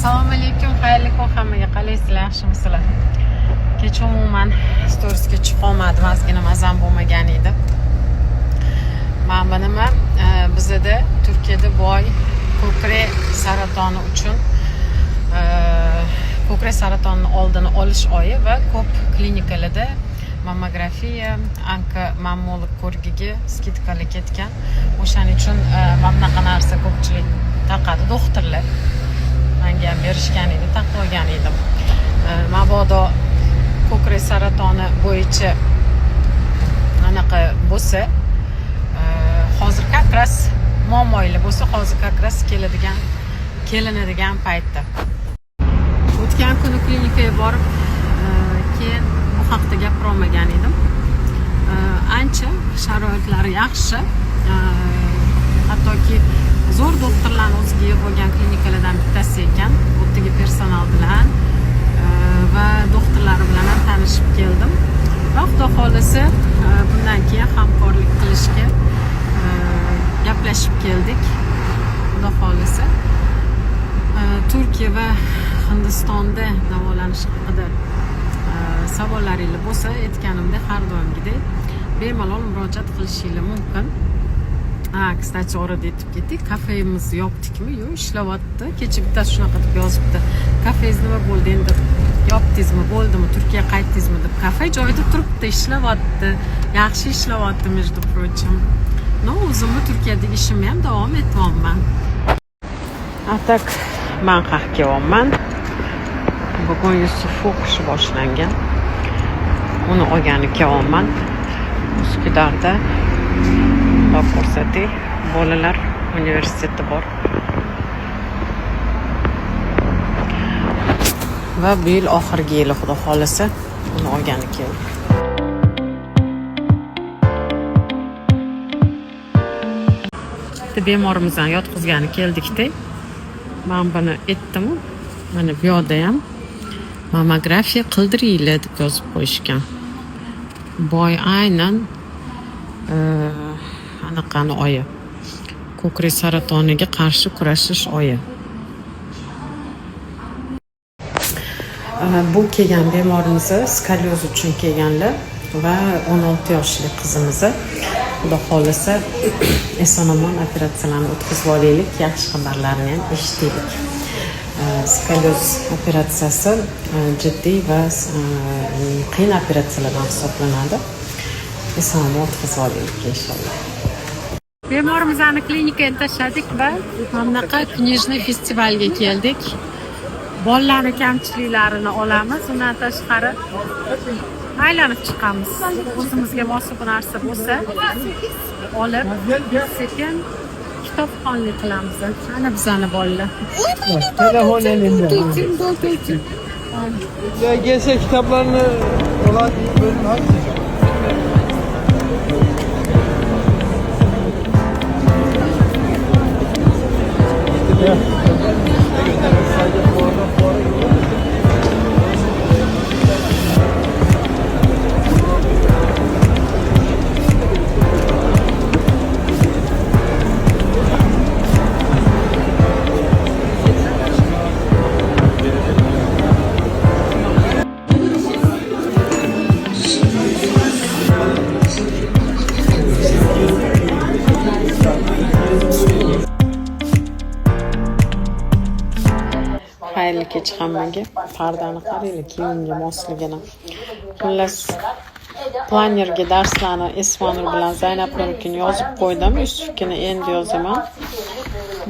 Assalomu alaykum, xayrli kun hammaga. Qalaysizlar, yaxshimisizlar? Kecha umuman storiesga chiqa olmadim, ozgina mazam bo'lmagan edi. Mana nima, bizda Turkiyada boy ko'krak saratoni uchun ko'krak saratoni oldini olish oyi va ko'p klinikalarda mammografiya, onkomammolog ko'rigiga skidkali ketgan. O'shaning uchun mana bunaqa narsa ko'pchilik taqadi doktorlar. Menga ham berishgan edi, taqib olgan edim. Mabodo ko'krak saratoni bo'yicha anaqa bo'lsa, hozir kakras muammolar bo'lsa, hozir kakras kelinadigan paytda. O'tgan kuni klinikaga borib, keyin bu haqda gapira olmagan edim. Ancha sharoitlari yaxshi. Hattoki zo'r doktorlarning o'ziga ega bo'lgan klinikalardan bittasi ekan. O'tdagi personal bilan va doktorlari bilan ham tanishib keldim. Va xudo xolasa bundan keyin hamkorlik qilishga gaplashib keldik. Xudo xolasa Turkiya va Hindistonda davolanish haqida savollaringiz bo'lsa, aytganimdek har doimgidek bemalol murojaat qilishingiz mumkin. Kstati orada aytib ketdik, kafemizni yopdikmi? Yo'q, ishlayapti. Kecha bittasi shunaqa deb yozibdi. Kafengiz nima bo'ldi endi? Yopdingizmi, bo'ldimi, Turkiyaga qaytdingizmi deb. Kafe joyida turibdi, ishlayapti. Yaxshi ishlayapti, между прочим. No, o'zimni Turkiyadagi ishimni ham davom etyapman. Atak men haq kelyapman. Bugun Yusuf o'qishi boshlangan. Uni olgani kelyapman. Üsküdarda ko'rsatdik. Bolalar universiteti bor. Va bu yil oxirgi yili xudo xolasa uni olgani keldi. Bemorimizdan yotqizgani keldik-da. Men buni aytdim. Mana bu yerda ham mammografiya qildiringlar deb yozib qo'yishgan. Boy aynan anaqani oyi. Ko'krak saratoniga qarshi kurashish oyi. Bu kelgan bemorimiz skolyoz uchun kelganlar va 16 yoshli qizimiz. Xudo xolasa eson-omon operatsiyalarni o'tkazib olaylik, yaxshi xabarlarni ham eshitdik. Skolyoz operatsiyasi jiddiy va qiyin operatsiyalardan hisoblanadi. Eson-omon o'tkazib olaylik inshaalloh. Bemorimizni klinikaga tashladik va bunaqa knижный festivalga keldik. Bolalarning kamchiliklarini olamiz, undan tashqari aylanib chiqamiz. O'zimizga munosib narsa bo'lsa, olib sekin kitobxonlik qilamiz. Ana bizani bolalar. Telefon elinde. Ya gelse kitaplarını olan bölüm hangisi? Ya. Xayrli kech hammaga. Pardani qaranglar, kiyimga mosligini. Xullas, planerga darslarni Esmonur bilan Zaynabnikini yozib qo'ydim. Yusufkini endi yozaman.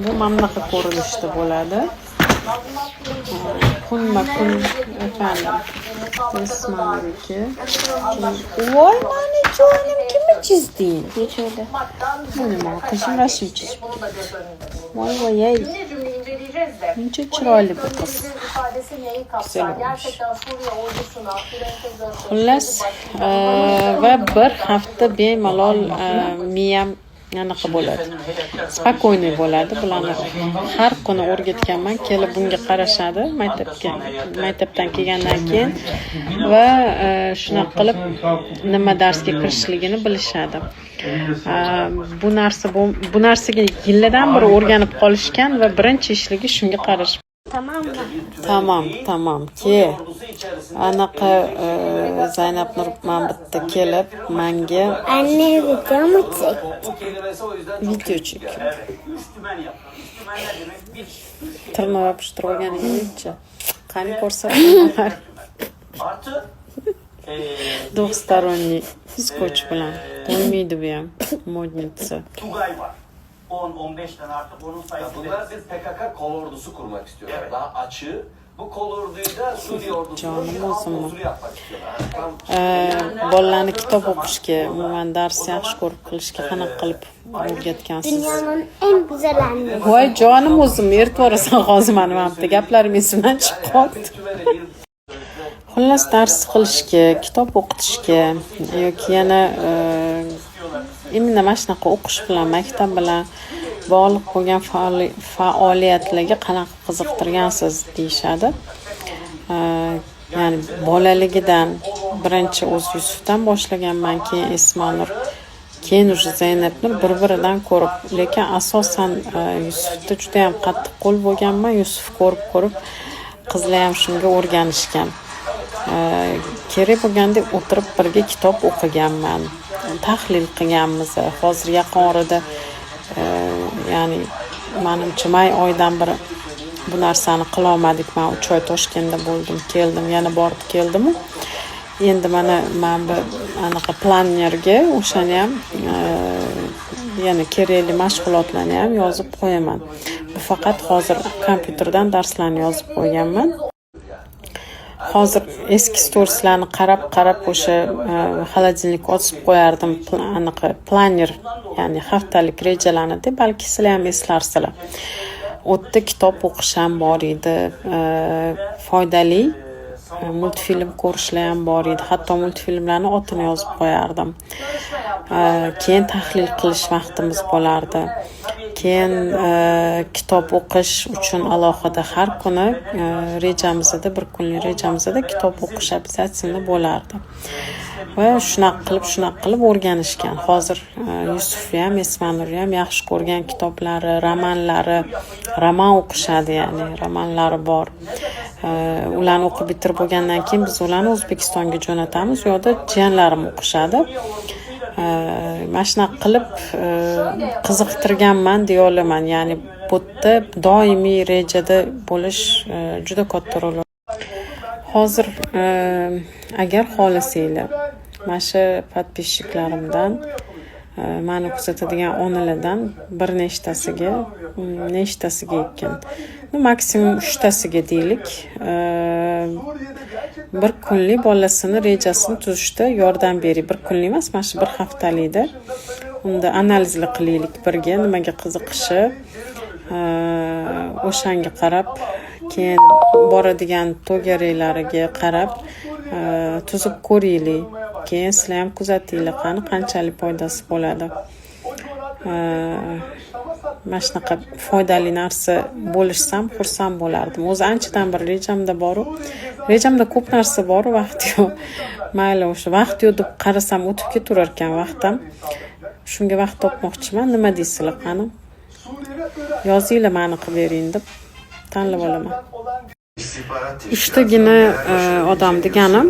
Bu mamlaqa ko'rinishda bo'ladi. Kunma-kun efendim. Esmonurniki. Voy, mana jonim kimi chizding? Nechada? Nima, qizim rasm chizib. Voy voy ey. Buncha chiroyli bir qiz. Güzel olmuş. Xullas, va bir hafta bemalol miyam anaqa bo'ladi. Spokойный bo'ladi. Bularni har kuni o'rgatganman, kelib bunga qarashadi maktabdan kelgandan keyin va shunaqa qilib nima darsga kirishligini bilishadi. Bu narsaga yillardan beri o'rganib qolishgan va birinchi ishligi shunga qarash. Tamam mı? Tamam ki anaqa Zaynab Nurman bitta kelib menga Anne video mu çek? video çekiyor. Tırnağı yapıştırib olganiga qani ko'rsatmalar. Двухсторонний скотч bilan bo'lmaydi bu ham modnitsa. Tugay var. 10-15 tane artık onun sayısı. Bunlar biz PKK kolordusu kurmak istiyorlar. Evet. Daha açığı. Bu kolorduyu da Suriye ordusuna bir halk ordusu yapmak istiyorlar. Bolalarni kitob o'qishga, umuman dars yaxshi ko'rib qilishga qanaqa qilib o'rgatgansiz? Dünyanın en güzel annesi. Voy jonim o'zim, eritvorasan hozir mani bitta gaplarim esimdan chiqib qoldi. Xullas dars qilishga, kitob o'qitishga yoki yana imina mana shunaqa o'qish bilan, maktab bilan bog'liq bo'lgan faoliyatlarga qanaqa qiziqtirgansiz deyishadi. Ya'ni bolaligidan birinchi o'z Yusufdan boshlaganman, keyin Esmanur, keyin уже Zaynabni bir-biridan ko'rib, lekin asosan Yusufda juda ham qattiq qo'l bo'lganman. Yusuf ko'rib qizlar ham shunga o'rganishgan. Kerak bo'lganda o'tirib birga kitob o'qiganman, tahlil qilganmiz. Hozir yaqin orada ya'ni menimcha may oyidan beri bu narsani qila olmadik. Men 3 oy Toshkentda bo'ldim, keldim, yana borib keldim. Endi men bu anaqa plannerga o'shani ham yana kerakli mashg'ulotlarni ham yozib qo'yaman. Bu faqat hozir kompyuterdan darslarni yozib qo'yganman. Hozir eski storslarni qarab o'sha xolodilnikka osib qo'yardim, anaqa planner, ya'ni haftalik rejalarni deb, balki sizlar ham eslarsizlar. O'tda kitob o'qish ham bor edi, foydali multfilm ko'rishlar ham bor edi. Hatto multfilmlarni otini yozib qo'yardim. Keyin tahlil qilish vaqtimiz bo'lardi. Keyin kitob o'qish uchun alohida har kuni rejamizda, bir kunlik rejamizda kitob o'qish obязательно bo'lardi. Va shunaqa qilib o'rganishgan. Hozir Yusuf ham, Esmanur ham yaxshi ko'rgan kitoblari, roman o'qishadi, ya'ni romanlari bor. Ularni o'qib bitirib bo'lgandan keyin biz ularni O'zbekistonga jo'natamiz, u yoqda jiyanlarim o'qishadi. Mana shunaqa qilib qiziqtirganman deya olaman. Ya'ni bu yerda doimiy rejada bo'lish juda katta rol. Hozir agar xohlasanglar, mana shu podpischiklarimdan, meni kuzatadigan onalardan bir nechtasiga ekan, maksimum 3tasiga deylik, bir kunlik bolasini rejasini tuzishda yordam bering. Bir kunlik emas, mana shu bir haftalikda unda analizlar qilaylik birga, nimaga qiziqishi, o'shanga qarab, keyin boradigan to'garaklariga qarab tuzib ko'raylik. Keyin sizlar ham kuzatinglar, qanchalik foydasi bo'ladi. Mana shunaqa foydali narsa bo'lishsam xursand bo'lardim. O'zi anchadan bir rejamda ko'p narsa bor, vaqt yo'q. Mayli, o'sha vaqt yo'q deb qarasam o'tib ketaverar ekan vaqtim. Shunga vaqt topmoqchiman. Nima deysizlar, qani? Yozinglar, meni qilib bering deb tanlab olaman. Ishtagina odam deganim,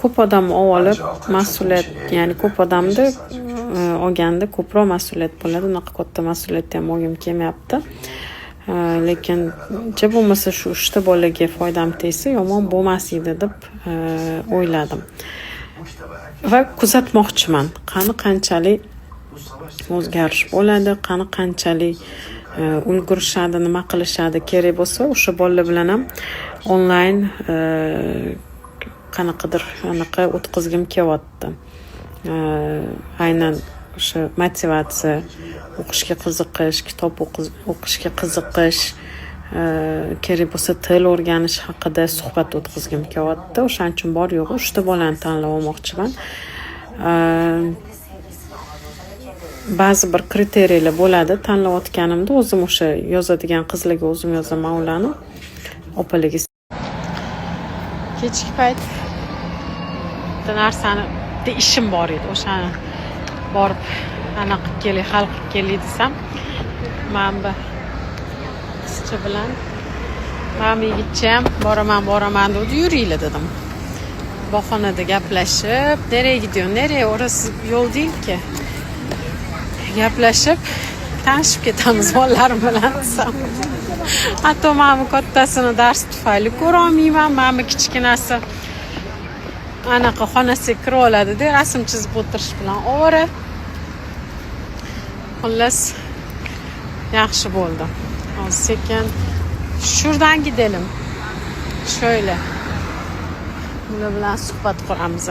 ko'p odamni olib mas'uliyat, ya'ni ko'p odamni olganda ko'proq mas'uliyat bo'ladi. Unaqa katta mas'uliyatni ham olgim kelmayapti. Lekin nima bo'lmasa shu 3ta bolaga foydam tegsa yomon bo'lmas edi deb o'yladim. Va kuzatmoqchiman. Qanchalik o'zgarish bo'ladi, qanchalik ulgurishadi, nima qilishadi, kerak bo'lsa o'sha bolalar bilan ham onlayn qanaqadir anaqa o'tkazgim kelyapti. Aynan o'sha motivatsiya, o'qishga qiziqish, kitob o'qishga qiziqish, kerak bo'lsa til o'rganish haqida suhbat o'tkazgim kelyapti. O'shaning uchun bor yo'g'i 3ta bolani tanlab olmoqchiman. Ba'zi bir kriteriyalar bo'ladi tanlayotganimda. O'zim o'sha yozadigan qizlarga o'zim yozaman ularni. Opalarga kechki payt bitta narsani ishim bor edi. O'shani borib anaqa qilib hal qilib kelay desam, men bu qizcha bilan Men yigitcham boraman dedi, yuringlar dedim. Bog'xonada gaplashib, nereye gidiyorsun? Nereye? Orası yo'l değil-ki. Gaplashib, tanishib ketamiz bolalarim bilan desam. Hatto meni kattasini dars tufayli ko'rolmayman, meni kichkinasi anaqa xonasiga kirib oladi-da, rasm chizib o'tirish bilan ovora. Xullas, yaxshi bo'ldi. Hozir sekin şuradan gidelim. Şöyle. Bunlar bilan suhbat quramiz.